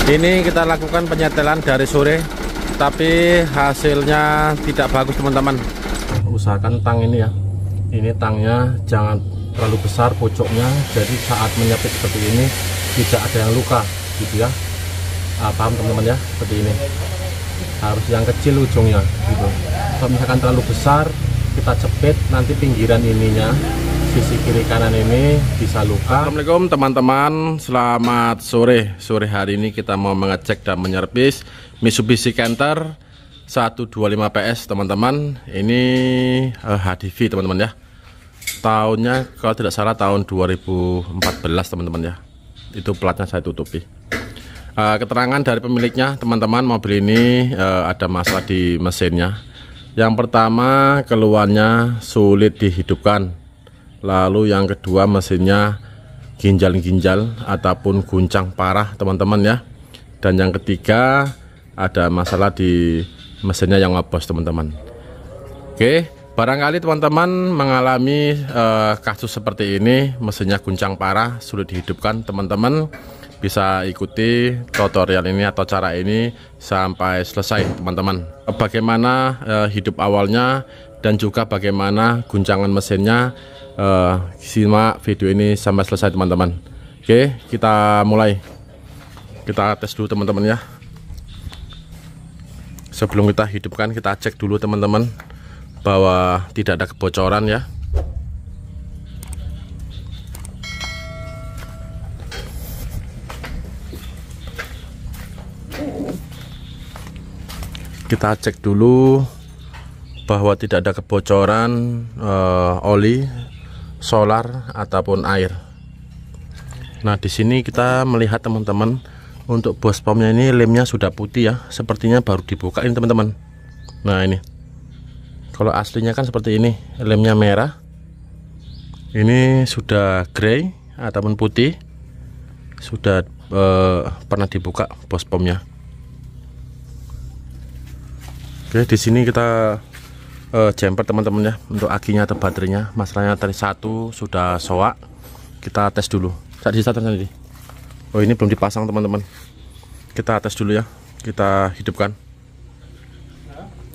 Ini kita lakukan penyetelan dari sore, tapi hasilnya tidak bagus teman-teman. Usahakan tang ini ya, ini tangnya jangan terlalu besar pojoknya, jadi saat menyepit seperti ini tidak ada yang luka gitu ya. Paham teman-teman ya, seperti ini harus yang kecil ujungnya gitu. Kalau misalkan terlalu besar kita jepit, nanti pinggiran ininya, sisi kiri kanan ini bisa luka. Assalamualaikum teman-teman, selamat sore. Sore hari ini kita mau mengecek dan menyervis Mitsubishi Canter 125 PS teman-teman. Ini HDV teman-teman ya. Tahunnya kalau tidak salah tahun 2014 teman-teman ya. Itu platnya saya tutupi. Keterangan dari pemiliknya teman-teman, mobil ini ada masalah di mesinnya. Yang pertama, keluarnya sulit dihidupkan. Lalu yang kedua, mesinnya ginjal-ginjal ataupun guncang parah teman-teman ya. Dan yang ketiga, ada masalah di mesinnya yang ngebos teman-teman. Oke, barangkali teman-teman mengalami kasus seperti ini, mesinnya guncang parah, sulit dihidupkan, teman-teman bisa ikuti tutorial ini atau cara ini sampai selesai teman-teman. Bagaimana hidup awalnya dan juga bagaimana guncangan mesinnya, simak video ini sampai selesai teman-teman. Oke, kita mulai. Kita tes dulu teman-teman ya. Sebelum kita hidupkan, kita cek dulu teman-teman bahwa tidak ada kebocoran ya. Kita cek dulu bahwa tidak ada kebocoran oli, solar ataupun air. Nah, di sini kita melihat teman-teman, untuk bos pomnya ini lemnya sudah putih ya, sepertinya baru dibuka ini teman-teman. Nah, ini kalau aslinya kan seperti ini, lemnya merah, ini sudah grey ataupun putih, sudah pernah dibuka bos pomnya. Oke, di sini kita jumper teman-teman ya, untuk akinya atau baterainya. Masalahnya tadi satu sudah soak, kita tes dulu. Tadi starter tadi. Oh, ini belum dipasang teman-teman. Kita tes dulu ya, kita hidupkan.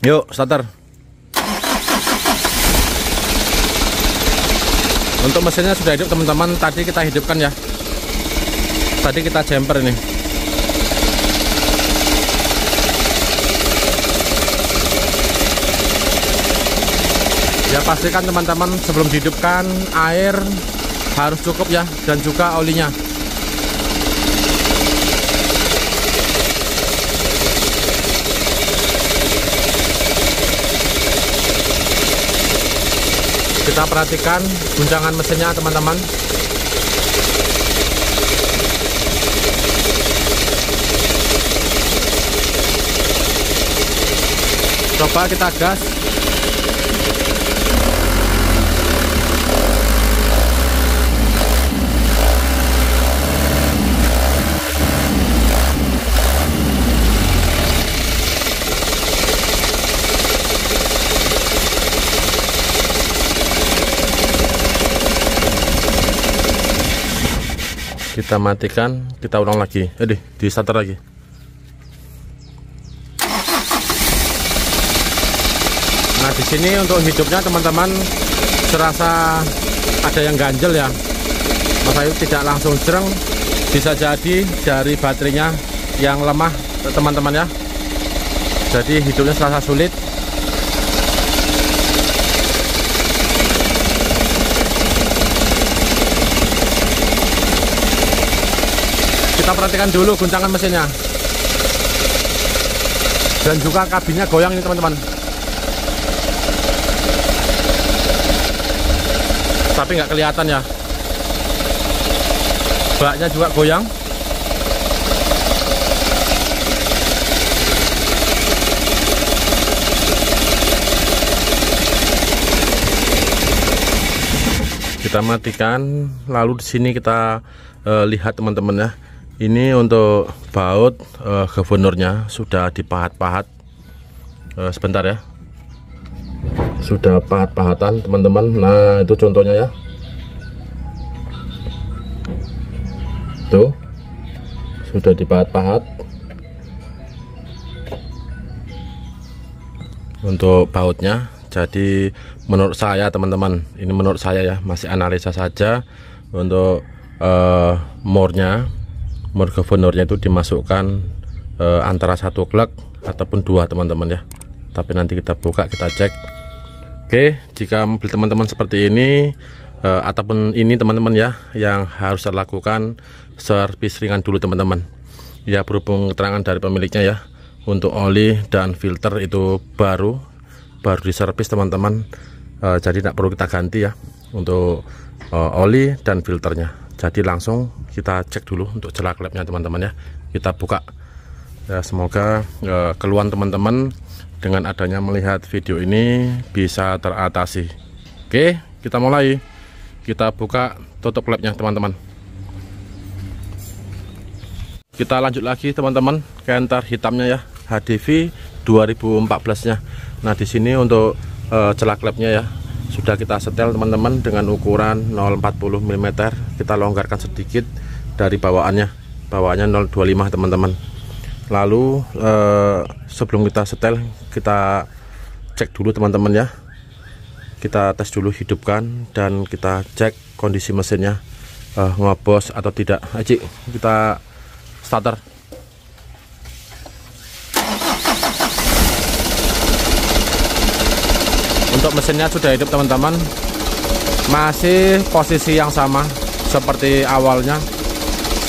Yuk, starter. Untuk mesinnya sudah hidup teman-teman. Tadi kita hidupkan ya. Tadi kita jumper ini. Ya, pastikan teman-teman sebelum dihidupkan air harus cukup ya, dan juga olinya. Kita perhatikan guncangan mesinnya teman-teman. Coba kita gas. Kita matikan, kita ulang lagi. Di starter lagi. Nah, di sini untuk hidupnya teman-teman serasa ada yang ganjel ya. Masa itu tidak langsung jereng, bisa jadi dari baterainya yang lemah teman-teman ya. Jadi hidupnya serasa sulit. Kita perhatikan dulu guncangan mesinnya, dan juga kabinnya goyang ini teman-teman. Tapi nggak kelihatan ya. Baknya juga goyang. Kita matikan. Lalu di sini kita lihat teman-teman ya. Ini untuk baut governornya sudah dipahat-pahat. Sebentar ya. Sudah pahat-pahatan teman-teman. Nah, itu contohnya ya. Tuh. sudah dipahat-pahat. Untuk bautnya, jadi menurut saya teman-teman, ini menurut saya ya, masih analisa saja. Untuk mur governornya itu dimasukkan antara 1 glek ataupun 2 teman-teman ya, tapi nanti kita buka, kita cek. Oke, jika mobil teman-teman seperti ini ataupun ini teman-teman ya, yang harus saya lakukan servis ringan dulu teman-teman ya, berhubung keterangan dari pemiliknya ya. Untuk oli dan filter itu baru diservis teman-teman, jadi tidak perlu kita ganti ya untuk oli dan filternya. Jadi langsung kita cek dulu untuk celah klepnya teman-teman ya, kita buka ya. Semoga keluhan teman-teman dengan adanya melihat video ini bisa teratasi. Oke, kita mulai, kita buka, tutup klepnya teman-teman. Kita lanjut lagi teman-teman ke enter hitamnya ya, HDV 2014 nya. Nah di sini untuk celah klepnya ya sudah kita setel teman-teman dengan ukuran 0,40 mm. Kita longgarkan sedikit dari bawaannya 0,25 teman-teman. Lalu sebelum kita setel, kita cek dulu teman-teman ya, kita tes dulu, hidupkan, dan kita cek kondisi mesinnya ngobos atau tidak. Aji, kita starter. Untuk mesinnya sudah hidup teman-teman, masih posisi yang sama seperti awalnya.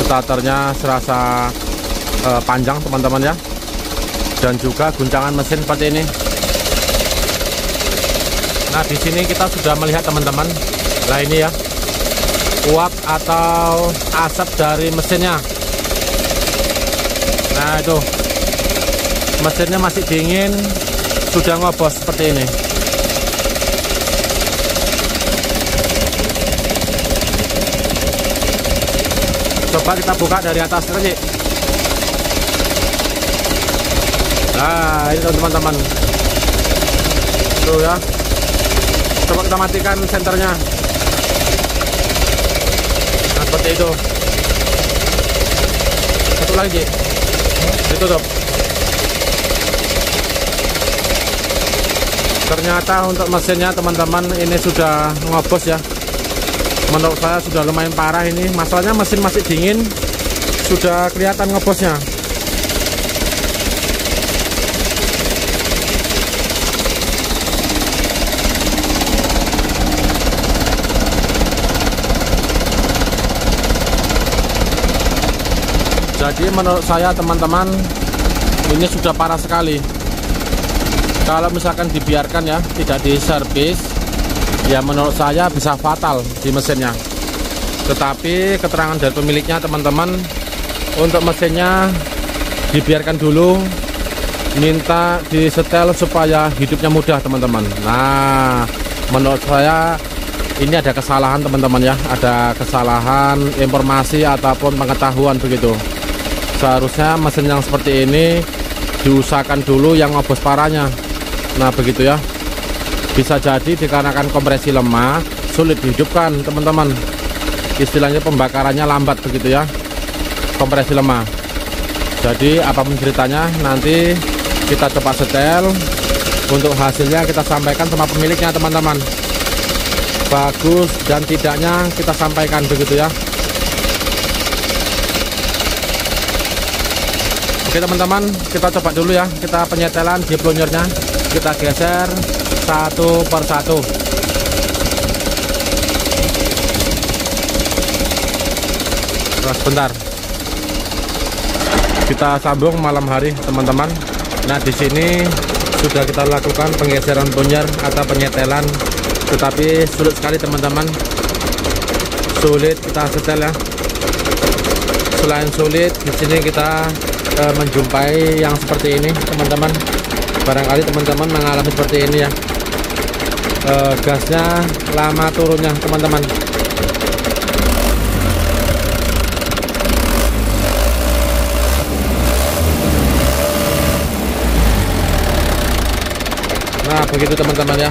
Starternya serasa panjang teman-teman ya, dan juga guncangan mesin seperti ini. Nah di sini kita sudah melihat teman-teman, nah ini ya, uap atau asap dari mesinnya. Nah itu mesinnya masih dingin, sudah ngobos seperti ini. Coba kita buka dari atas lagi. Nah ini teman-teman, tuh ya. Coba kita matikan senternya. Nah seperti itu. Satu lagi, ditutup. Ternyata untuk mesinnya teman-teman ini sudah ngobos ya. Menurut saya sudah lumayan parah ini. Masalahnya mesin masih dingin, sudah kelihatan ngobosnya. Jadi menurut saya teman-teman, ini sudah parah sekali. Kalau misalkan dibiarkan ya, tidak diservis, ya menurut saya bisa fatal di mesinnya. Tetapi keterangan dari pemiliknya teman-teman, untuk mesinnya dibiarkan dulu, minta disetel supaya hidupnya mudah teman-teman. Nah menurut saya ini ada kesalahan teman-teman ya, ada kesalahan informasi ataupun pengetahuan begitu. Seharusnya mesin yang seperti ini diusahakan dulu yang ngobos parahnya. Nah begitu ya, bisa jadi dikarenakan kompresi lemah, sulit dihidupkan teman-teman. Istilahnya pembakarannya lambat begitu ya, kompresi lemah. Jadi apapun ceritanya, nanti kita coba setel. Untuk hasilnya kita sampaikan sama pemiliknya teman-teman. Bagus dan tidaknya kita sampaikan begitu ya. Oke teman-teman, kita coba dulu ya, kita penyetelan di plonjernya, kita geser satu per satu. Terus bentar, kita sambung malam hari teman-teman. Nah di sini sudah kita lakukan penggeseran plonjer atau penyetelan, tetapi sulit sekali teman-teman, sulit kita setel ya. Selain sulit, di sini kita menjumpai yang seperti ini teman-teman. Barangkali teman-teman mengalami seperti ini ya, gasnya lama turunnya teman-teman. Nah begitu teman-teman ya,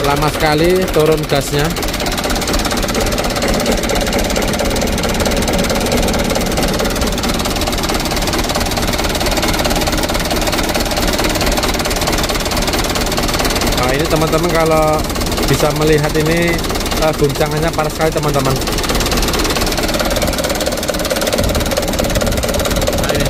lama sekali turun gasnya. sekali teman-teman, kalau bisa melihat ini guncangannya parah sekali teman-teman. Nah ini.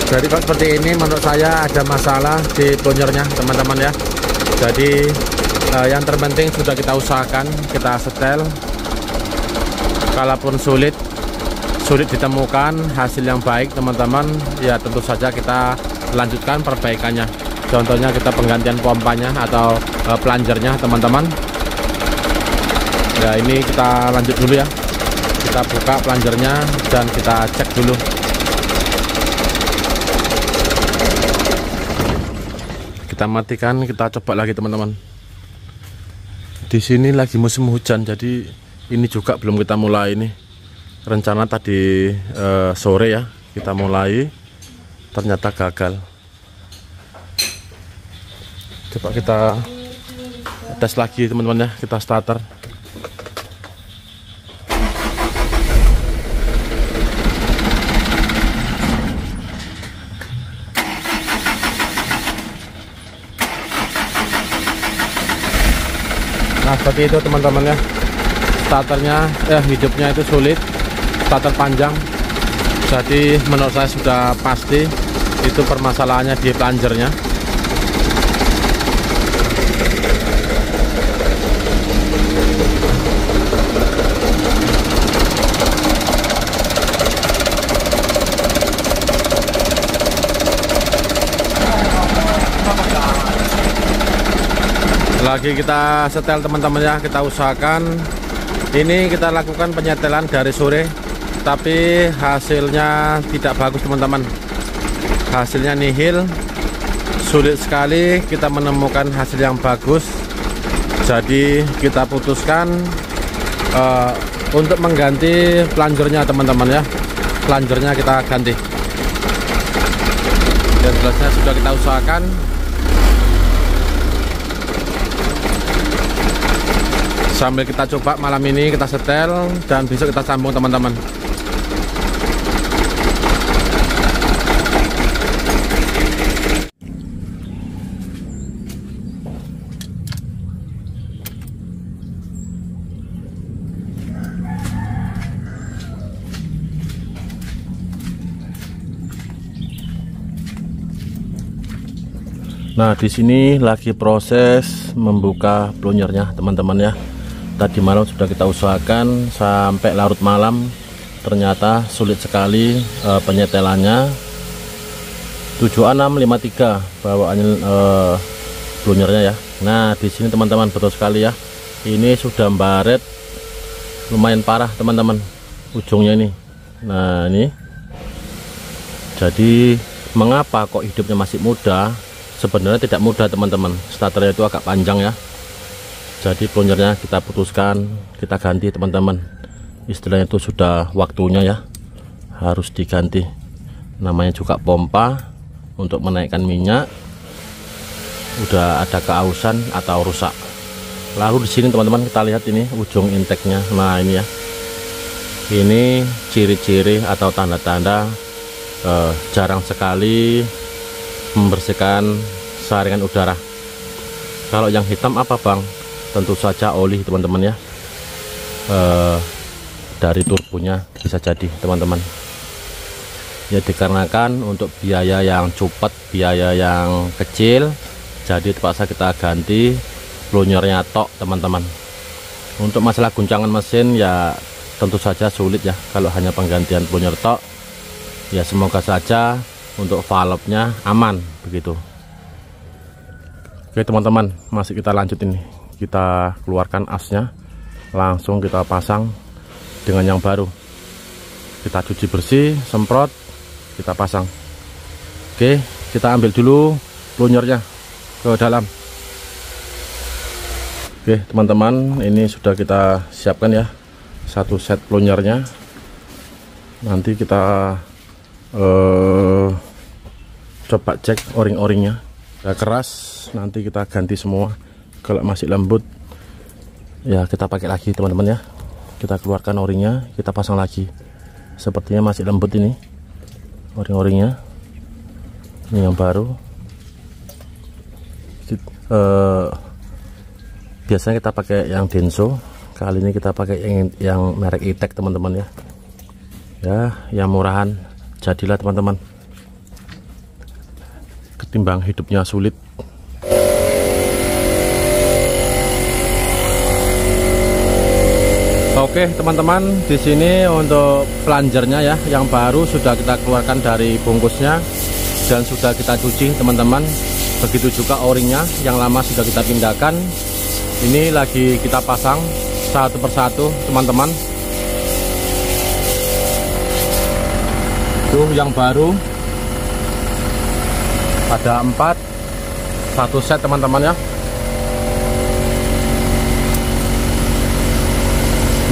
Jadi kalau seperti ini menurut saya ada masalah di plonjernya teman-teman ya. Jadi yang terpenting sudah kita usahakan, kita setel. Kalaupun sulit ditemukan hasil yang baik teman-teman, ya tentu saja kita lanjutkan perbaikannya. Contohnya kita penggantian pompanya atau plungernya teman-teman. Ya ini kita lanjut dulu ya. Kita buka plungernya dan kita cek dulu. Kita matikan, kita coba lagi teman-teman. Di sini lagi musim hujan, jadi ini juga belum kita mulai. Ini rencana tadi sore ya kita mulai, ternyata gagal. Coba kita tes lagi teman-teman ya, kita starter. Nah seperti itu teman-teman ya, starternya hidupnya itu sulit, starter panjang. Jadi menurut saya sudah pasti itu permasalahannya di plungernya. Lagi kita setel teman-teman ya, kita usahakan. Ini kita lakukan penyetelan dari sore, tapi hasilnya tidak bagus teman-teman. Hasilnya nihil, sulit sekali kita menemukan hasil yang bagus. Jadi kita putuskan untuk mengganti plungernya teman-teman ya. Plungernya kita ganti. Dan jelasnya sudah kita usahakan. Sambil kita coba malam ini, kita setel dan besok kita sambung teman-teman. Nah, di sini lagi proses membuka plungernya teman-teman ya. Tadi malam sudah kita usahakan sampai larut malam, ternyata sulit sekali penyetelannya. 7653 bawaannya plungernya ya. Nah di sini teman-teman betul sekali ya, ini sudah baret lumayan parah teman-teman ujungnya ini. Nah ini, jadi mengapa kok hidupnya masih muda? Sebenarnya tidak mudah teman-teman, starternya itu agak panjang ya. Jadi plungernya kita putuskan, kita ganti teman-teman. Istilahnya itu sudah waktunya ya, harus diganti. Namanya juga pompa untuk menaikkan minyak. Udah ada keausan atau rusak. Lalu di sini teman-teman kita lihat ini ujung intake-nya. Nah ini ya, ini ciri-ciri atau tanda-tanda jarang sekali membersihkan saringan udara. Kalau yang hitam apa bang? Tentu saja oli teman-teman ya, dari turbonya bisa jadi teman-teman ya, dikarenakan untuk biaya yang cepat, biaya yang kecil, jadi terpaksa kita ganti plungernya tok teman-teman. Untuk masalah guncangan mesin ya tentu saja sulit ya kalau hanya penggantian plunyer tok ya. Semoga saja untuk valve-nya aman begitu. Oke teman-teman, masih kita lanjut ini. Kita keluarkan asnya, langsung kita pasang dengan yang baru. Kita cuci bersih, semprot, kita pasang. Oke, kita ambil dulu plungernya ke dalam. Oke teman-teman, ini sudah kita siapkan ya, satu set plungernya. Nanti kita coba cek o-ring-o-ringnya. Udah keras, nanti kita ganti semua. Kalau masih lembut ya kita pakai lagi teman-teman ya. Kita keluarkan o-ringnya, kita pasang lagi. Sepertinya masih lembut ini o-ring-o-ringnya. Ini yang baru. Biasanya kita pakai yang Denso, kali ini kita pakai yang merek E-Tech teman-teman ya. Ya, yang murahan. Jadilah teman-teman, ketimbang hidupnya sulit. Oke teman-teman, di sini untuk planjernya ya, yang baru sudah kita keluarkan dari bungkusnya dan sudah kita cuci teman-teman. Begitu juga o-ringnya, yang lama sudah kita pindahkan. Ini lagi kita pasang satu persatu teman-teman. Tuh yang baru ada 4, satu set teman-teman ya.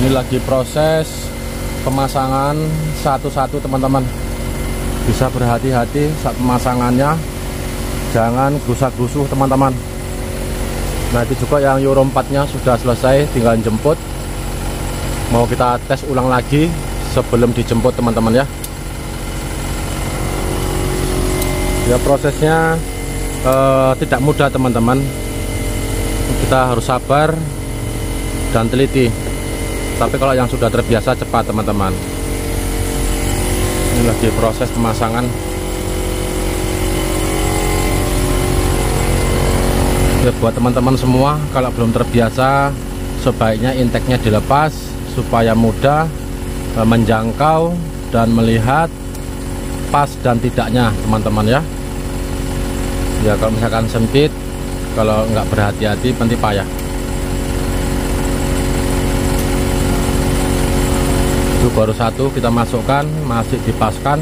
Ini lagi proses pemasangan satu-satu teman-teman. Bisa berhati-hati saat pemasangannya, jangan gerusak-gerusuh teman-teman. Nah itu juga yang Euro 4 nya sudah selesai, tinggal jemput. Mau kita tes ulang lagi sebelum dijemput teman-teman ya. Ya prosesnya tidak mudah teman-teman. Kita harus sabar dan teliti. Tapi kalau yang sudah terbiasa cepat teman-teman. Ini lagi proses pemasangan. Ya buat teman-teman semua, kalau belum terbiasa sebaiknya intake-nya dilepas supaya mudah menjangkau dan melihat pas dan tidaknya teman-teman ya. Ya kalau misalkan sempit, kalau nggak berhati-hati nanti payah. Itu baru satu kita masukkan, masih dipaskan.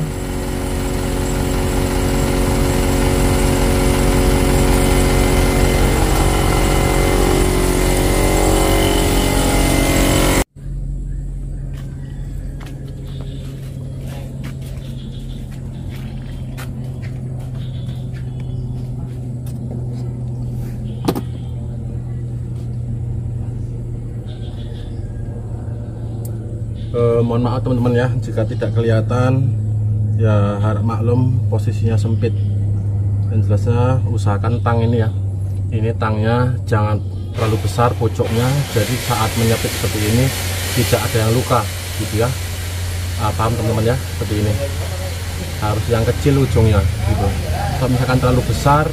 Mohon maaf teman-teman ya jika tidak kelihatan, ya harap maklum posisinya sempit. Yang jelasnya usahakan tang ini ya, ini tangnya jangan terlalu besar pojoknya, jadi saat menyepit seperti ini tidak ada yang luka gitu ya. Paham teman-teman ya, seperti ini harus yang kecil ujungnya gitu. Kalau misalkan terlalu besar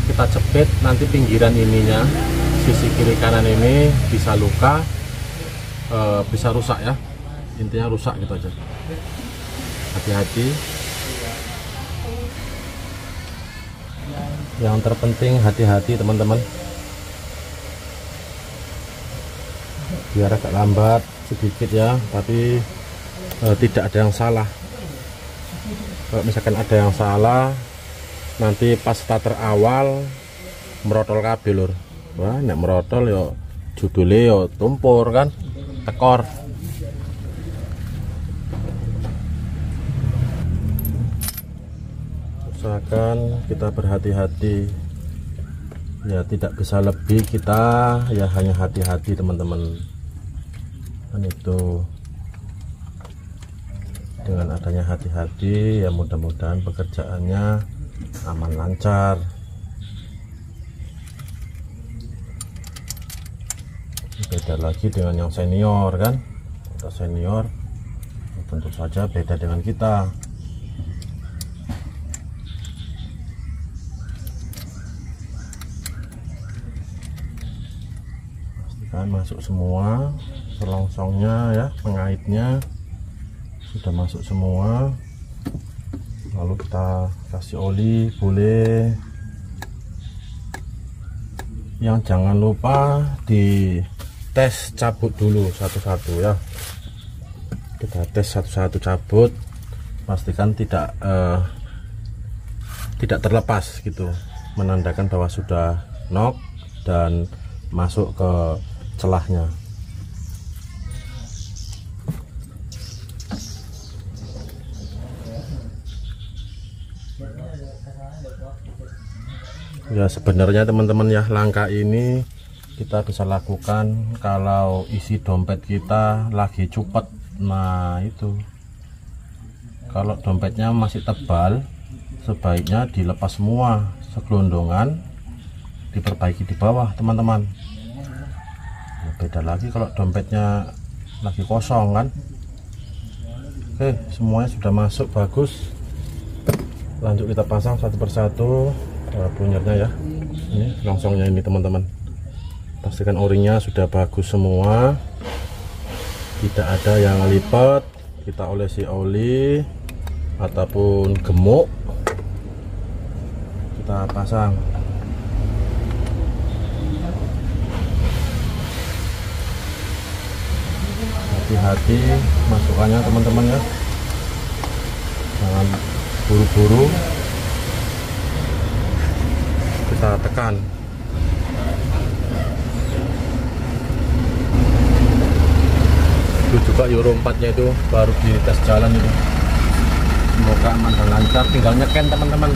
kita cepit, nanti pinggiran ininya, sisi kiri kanan ini bisa luka, bisa rusak ya. Intinya rusak gitu aja. Hati-hati. Yang terpenting hati-hati teman-teman. Biar agak lambat sedikit ya, tapi tidak ada yang salah. Kalau misalkan ada yang salah, nanti pas starter awal merotol kabel lur. Wah, nek merotol yo judulnya yo tumpur kan, tekor. Usahakan kita berhati-hati ya, tidak bisa lebih, kita ya hanya hati-hati teman-teman. Dan itu dengan adanya hati-hati ya mudah-mudahan pekerjaannya aman lancar. Beda lagi dengan yang senior kan, kita senior tentu saja beda dengan kita. Masuk semua selongsongnya ya, pengaitnya sudah masuk semua. Lalu kita kasih oli boleh. Yang jangan lupa di tes cabut dulu satu-satu ya. Kita tes satu-satu cabut, pastikan tidak terlepas gitu, menandakan bahwa sudah knock dan masuk ke celahnya. Ya sebenarnya teman-teman ya, langkah ini kita bisa lakukan kalau isi dompet kita lagi cupet. Nah itu, kalau dompetnya masih tebal sebaiknya dilepas semua segelondongan, diperbaiki di bawah teman-teman. Beda lagi kalau dompetnya lagi kosong kan. Oke, semuanya sudah masuk bagus. Lanjut kita pasang satu persatu punyernya ya. Ini langsungnya ini teman-teman, pastikan o-ringnya sudah bagus semua, tidak ada yang lipat. Kita olesi oli ataupun gemuk, kita pasang. Hati-hati masukannya teman-teman ya, jangan buru-buru, kita tekan. Itu juga Euro 4 nya itu baru di tes jalan itu, semoga aman dan lancar. Tinggal nyeken teman-teman,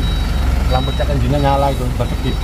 lampu cek engine nyala itu berkedip.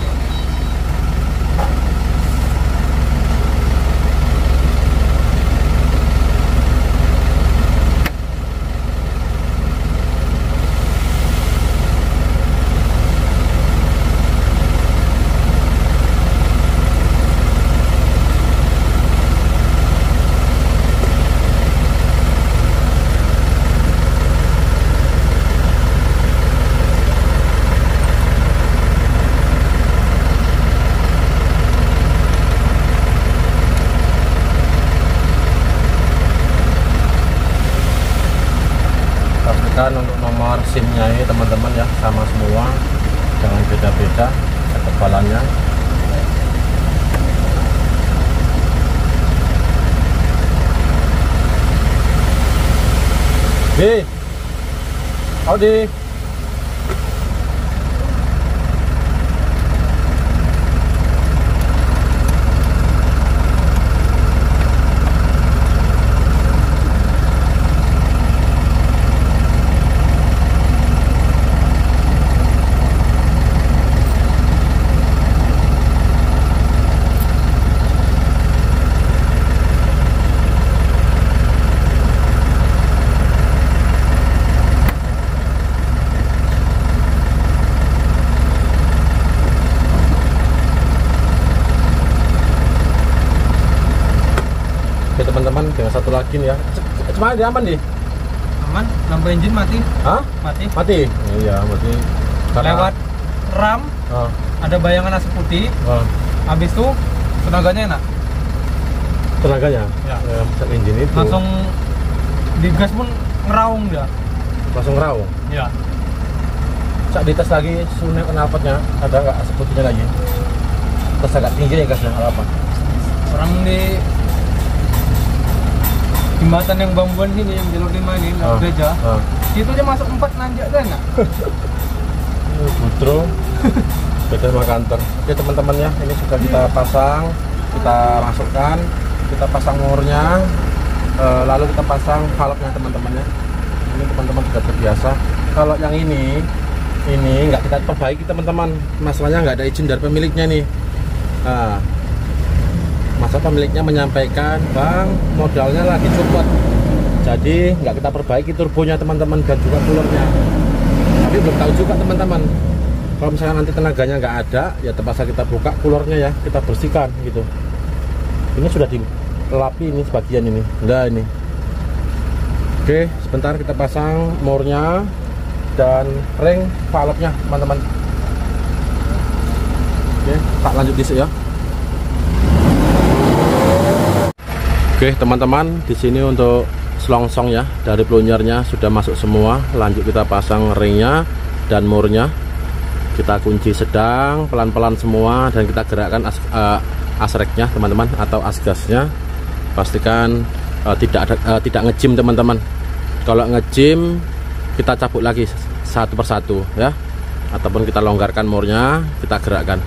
Untuk nomor SIM-nya ini teman-teman ya, sama semua, jangan beda-beda ketebalannya. Audi. Teman-teman, dengan satu lagi nih ya, cuma dia aman nih, aman. Lampu engine mati. Hah? Mati. Iya mati karena... lewat ram ada bayangan asap putih. Habis itu tenaganya enak, tenaganya ya, engine itu langsung digas pun ngeraung dia, langsung ngeraung ya. Cak dites lagi sunet knalpotnya, ada nggak asap putihnya lagi, terus agak tinggi ya gasnya apa? Orang di jembatan yang bambuan sini, yang jalur 5 ini, gereja, itu aja masuk 4 nanjak kan enggak? Butro beda sama kantor. Oke teman-teman ya, ini sudah kita pasang, kita masukkan, kita pasang murnya, lalu kita pasang valve-nya teman-teman ya. Ini teman-teman sudah terbiasa. Kalau yang ini nggak kita perbaiki teman-teman, masalahnya nggak ada izin dari pemiliknya nih. Nah, masa pemiliknya menyampaikan, bang modalnya lagi copot, jadi nggak kita perbaiki turbonya teman-teman dan juga coolernya. Tapi belum tahu juga teman-teman, kalau misalnya nanti tenaganya nggak ada ya terpaksa kita buka coolernya ya, kita bersihkan gitu. Ini sudah dilelapi ini sebagian ini, enggak ini. Oke, sebentar kita pasang murnya dan ring valve-nya teman-teman. Oke, tak lanjut disik ya. Oke teman-teman, di sini untuk selongsong ya, dari plunyernya sudah masuk semua. Lanjut kita pasang ringnya dan murnya, kita kunci sedang pelan-pelan semua dan kita gerakkan asreknya teman-teman atau asgasnya. Pastikan tidak ngejim teman-teman. Kalau ngejim kita cabut lagi satu persatu ya, ataupun kita longgarkan murnya, kita gerakkan.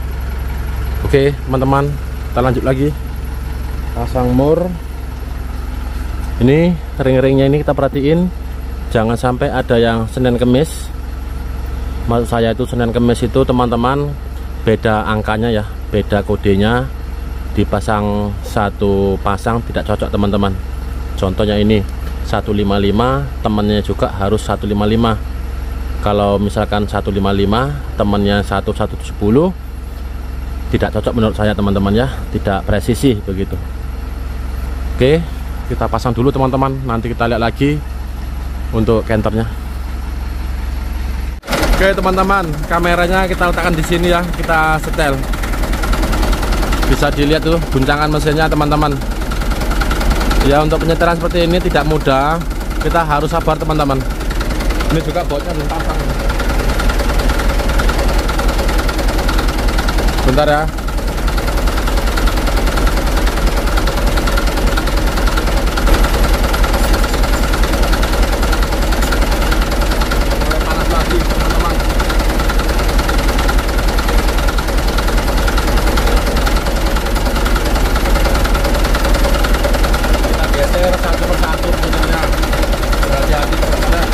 Oke teman-teman, kita lanjut lagi pasang mur. Ini ring-ringnya ini kita perhatiin, jangan sampai ada yang Senin Kemis maksud saya itu Senin Kemis itu teman-teman beda angkanya ya, beda kodenya. Dipasang satu pasang tidak cocok teman-teman. Contohnya ini 155, temannya juga harus 155. Kalau misalkan 155 temannya 1170 tidak cocok menurut saya teman-teman ya, tidak presisi begitu. Oke, kita pasang dulu teman-teman, nanti kita lihat lagi untuk kenternya. Oke teman-teman, kameranya kita letakkan di sini ya, kita setel. Bisa dilihat tuh guncangan mesinnya teman-teman. Ya, untuk penyetelan seperti ini tidak mudah, kita harus sabar teman-teman. Ini juga bautnya belum pasang. Bentar ya. Panas lagi teman-teman. Satu persatu punyanya, berhati-hati teman-teman.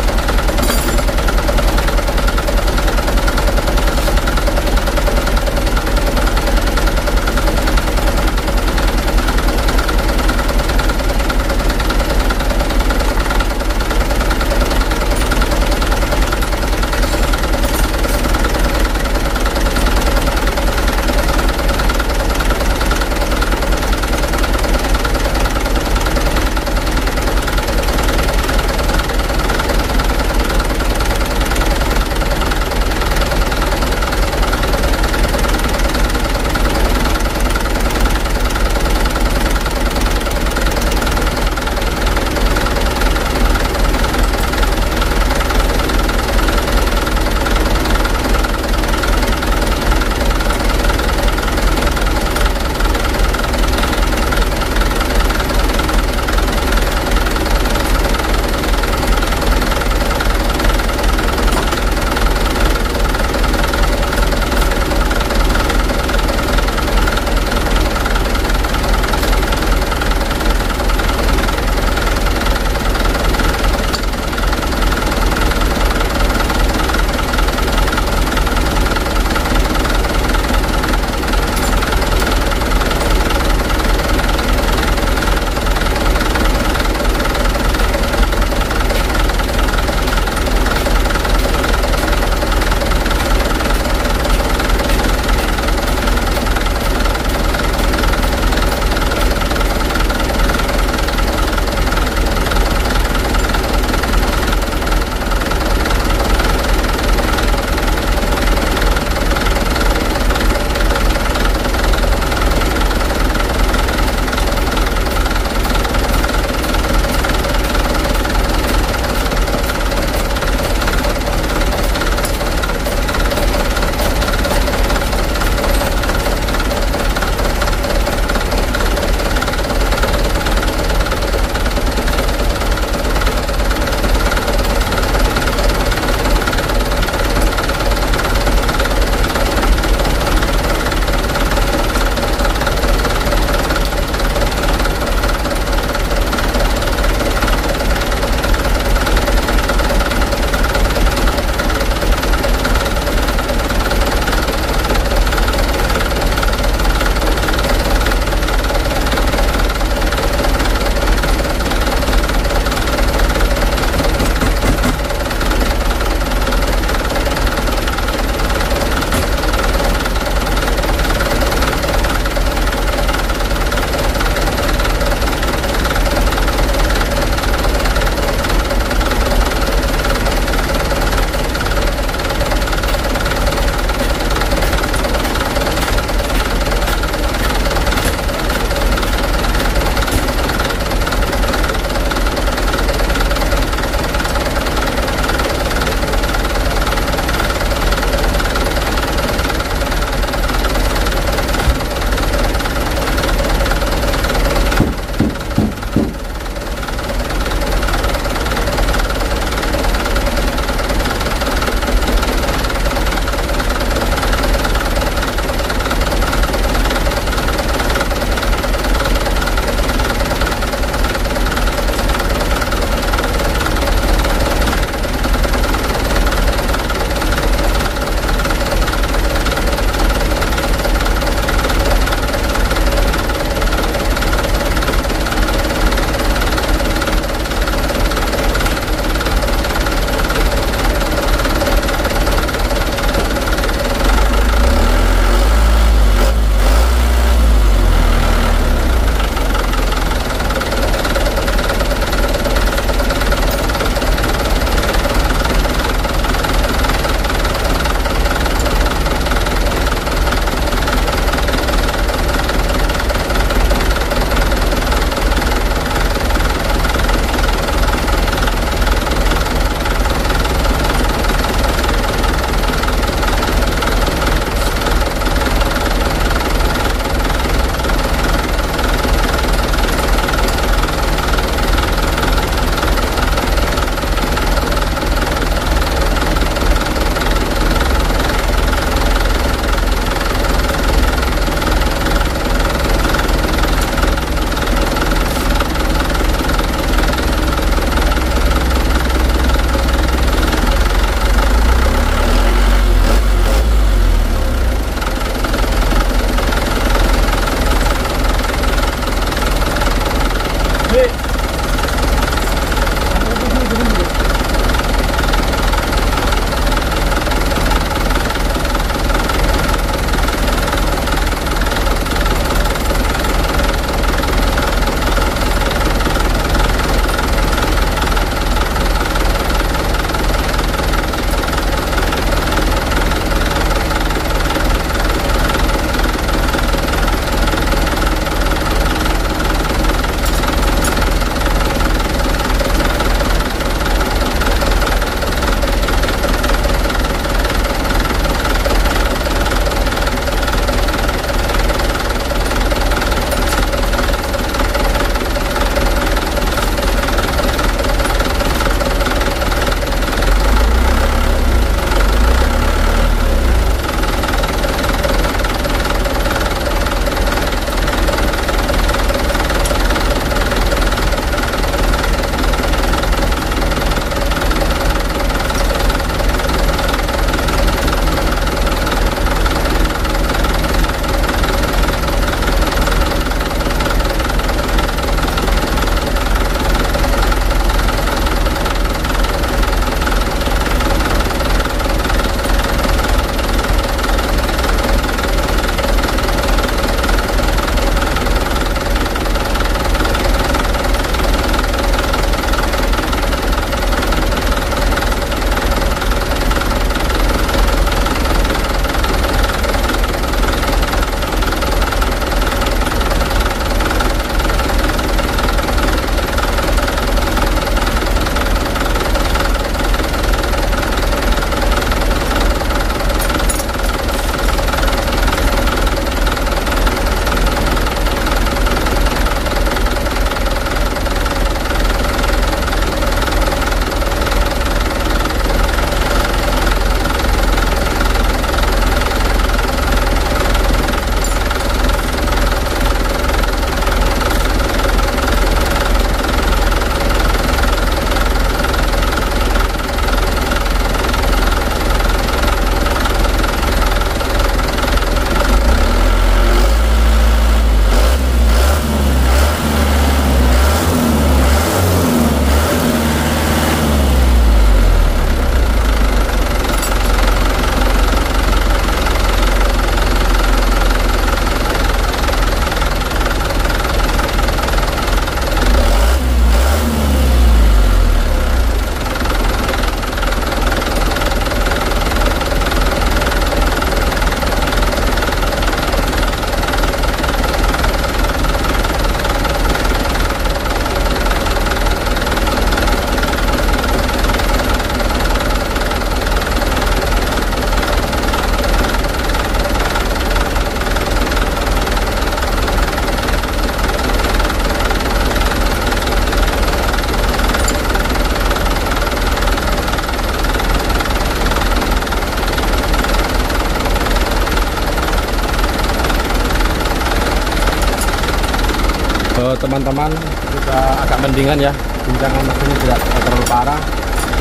teman-teman sudah agak mendingan ya, guncangan mesin tidak terlalu parah,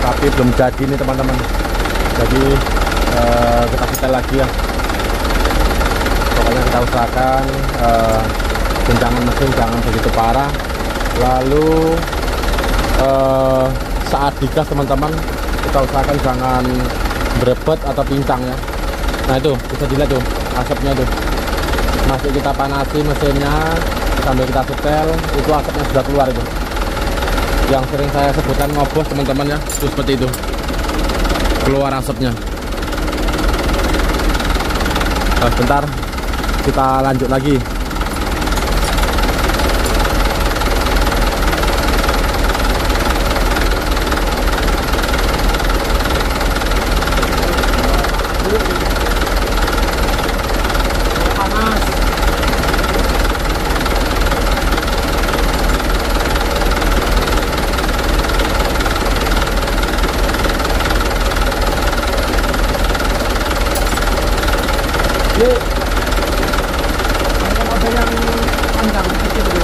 tapi belum jadi nih teman-teman. Jadi kita setel lagi ya, pokoknya kita usahakan guncangan mesin jangan begitu parah. Lalu saat digas teman-teman, kita usahakan jangan berebet atau pincang ya. Nah itu bisa dilihat tuh asapnya tuh, masih kita panasi mesinnya sambil kita setel, itu asapnya sudah keluar itu, yang sering saya sebutkan ngobos teman-teman ya, itu seperti itu, keluar asapnya. Nah, bentar kita lanjut lagi. Ada yang panjang kecil dulu.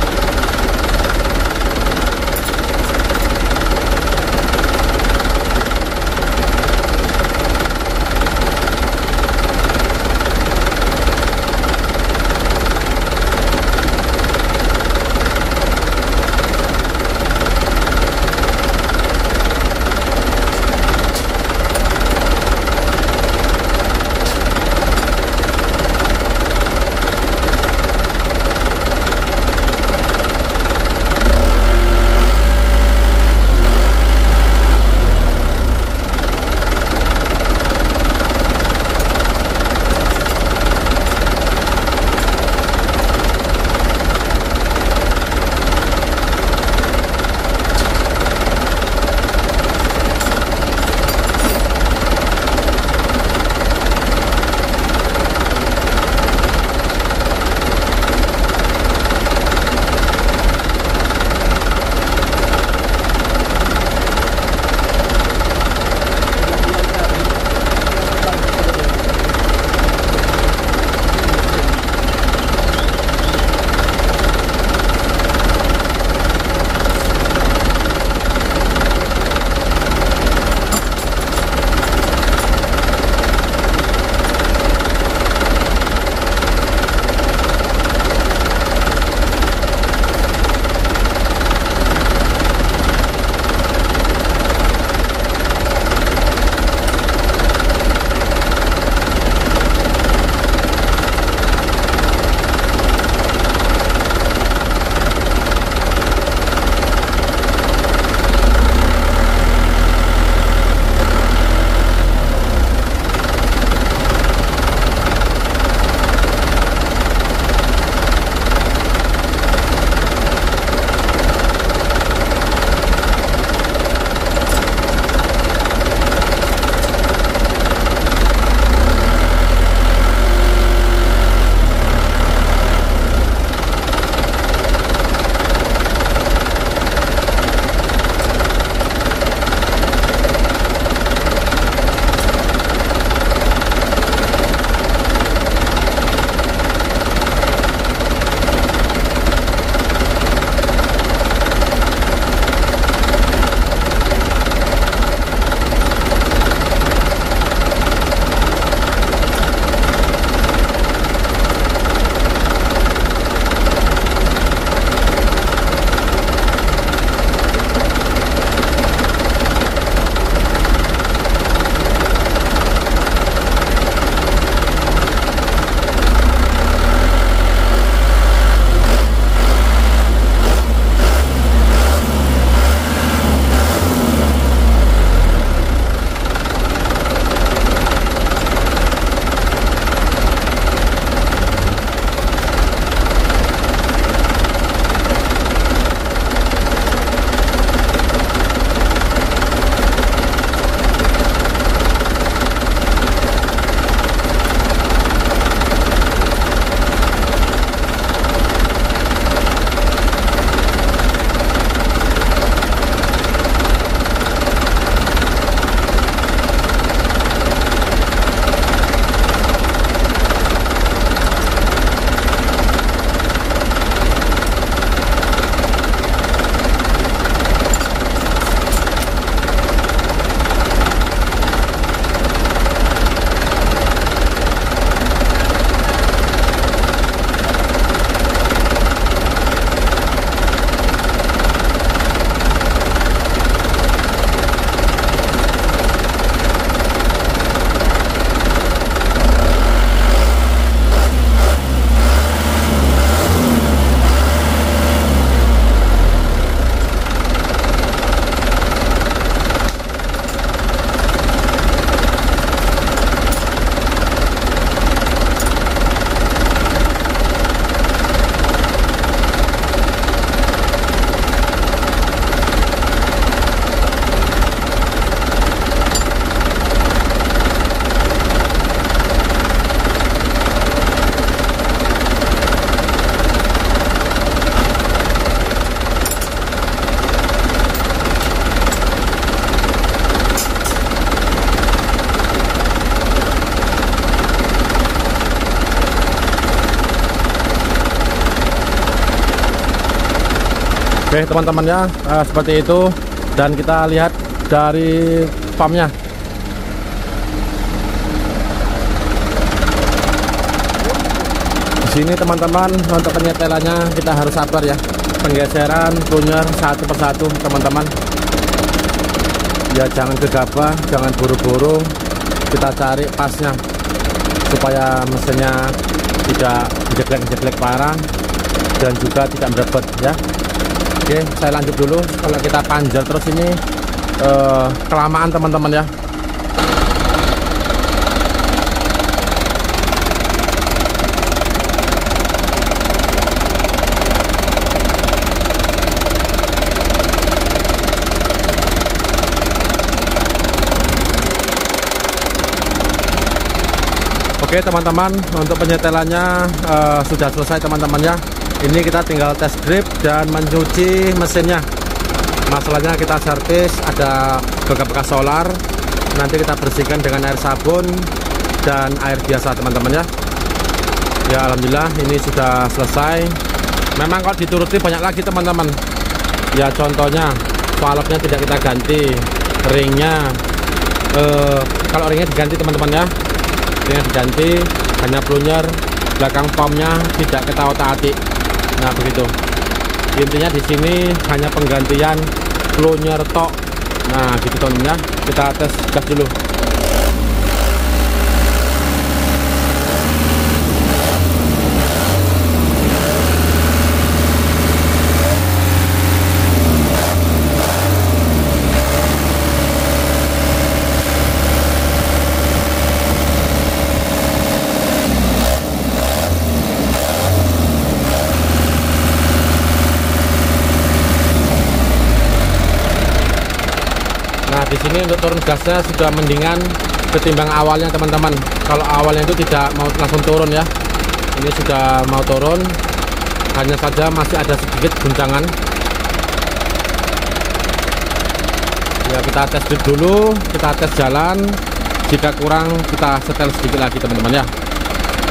Oke teman-teman ya, seperti itu. Dan kita lihat dari pumpnya. Di sini teman-teman, untuk penyetelannya kita harus sabar ya. Penggeseran plunger satu persatu teman-teman. Ya jangan gegabah, jangan buru-buru. Kita cari pasnya supaya mesinnya tidak jeglek-jeglek parah dan juga tidak merebet ya. Oke, saya lanjut dulu. Kalau kita panjat terus ini kelamaan teman-teman ya. Oke teman-teman, untuk penyetelannya sudah selesai teman-teman ya. Ini kita tinggal test grip dan mencuci mesinnya. Masalahnya kita servis ada bekas-bekas solar. Nanti kita bersihkan dengan air sabun dan air biasa teman-teman ya. Ya alhamdulillah ini sudah selesai. Memang kalau dituruti banyak lagi teman-teman. Ya contohnya valve-nya tidak kita ganti, ringnya kalau ringnya diganti teman-teman ya. Ringnya diganti, hanya plunger, belakang pumpnya tidak kita otak-atik. Nah begitu. Intinya di sini hanya penggantian plunger tok. Nah gitu teman-teman ya. Kita tes gas dulu. Nah di sini untuk turun gasnya sudah mendingan ketimbang awalnya teman-teman. Kalau awalnya itu tidak mau langsung turun ya, ini sudah mau turun, hanya saja masih ada sedikit guncangan. Ya kita tes dulu, kita tes jalan. Jika kurang kita setel sedikit lagi teman-teman ya.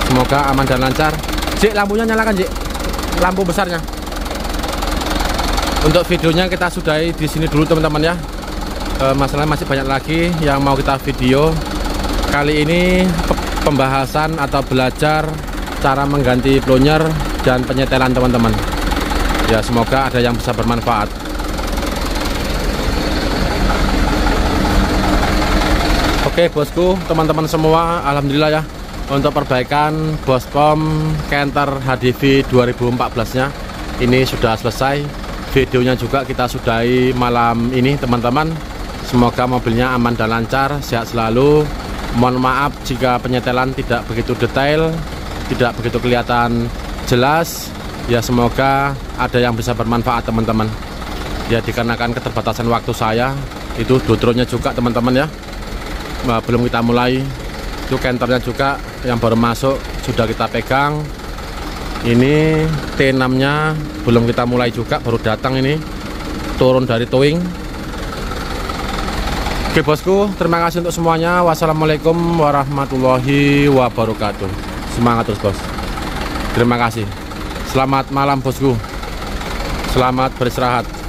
Semoga aman dan lancar. Jik, lampunya nyalakan Jik, lampu besarnya. Untuk videonya kita sudahi di sini dulu teman-teman ya. Masalahnya masih banyak lagi yang mau kita video. Kali ini pembahasan atau belajar cara mengganti plunger dan penyetelan teman-teman. Ya semoga ada yang bisa bermanfaat. Oke bosku, teman-teman semua, alhamdulillah ya. Untuk perbaikan Bospom Canter HDV 2014 nya ini sudah selesai. Videonya juga kita sudahi malam ini teman-teman. Semoga mobilnya aman dan lancar, sehat selalu. Mohon maaf jika penyetelan tidak begitu detail, tidak begitu kelihatan jelas. Ya semoga ada yang bisa bermanfaat teman-teman. Ya dikarenakan keterbatasan waktu saya, itu dodronya juga teman-teman ya. Nah, belum kita mulai. Itu kenternya juga yang baru masuk sudah kita pegang. Ini T6 nya belum kita mulai juga, baru datang ini, turun dari towing. Oke bosku, terima kasih untuk semuanya. Wassalamualaikum warahmatullahi wabarakatuh. Semangat terus bos. Terima kasih. Selamat malam bosku. Selamat beristirahat.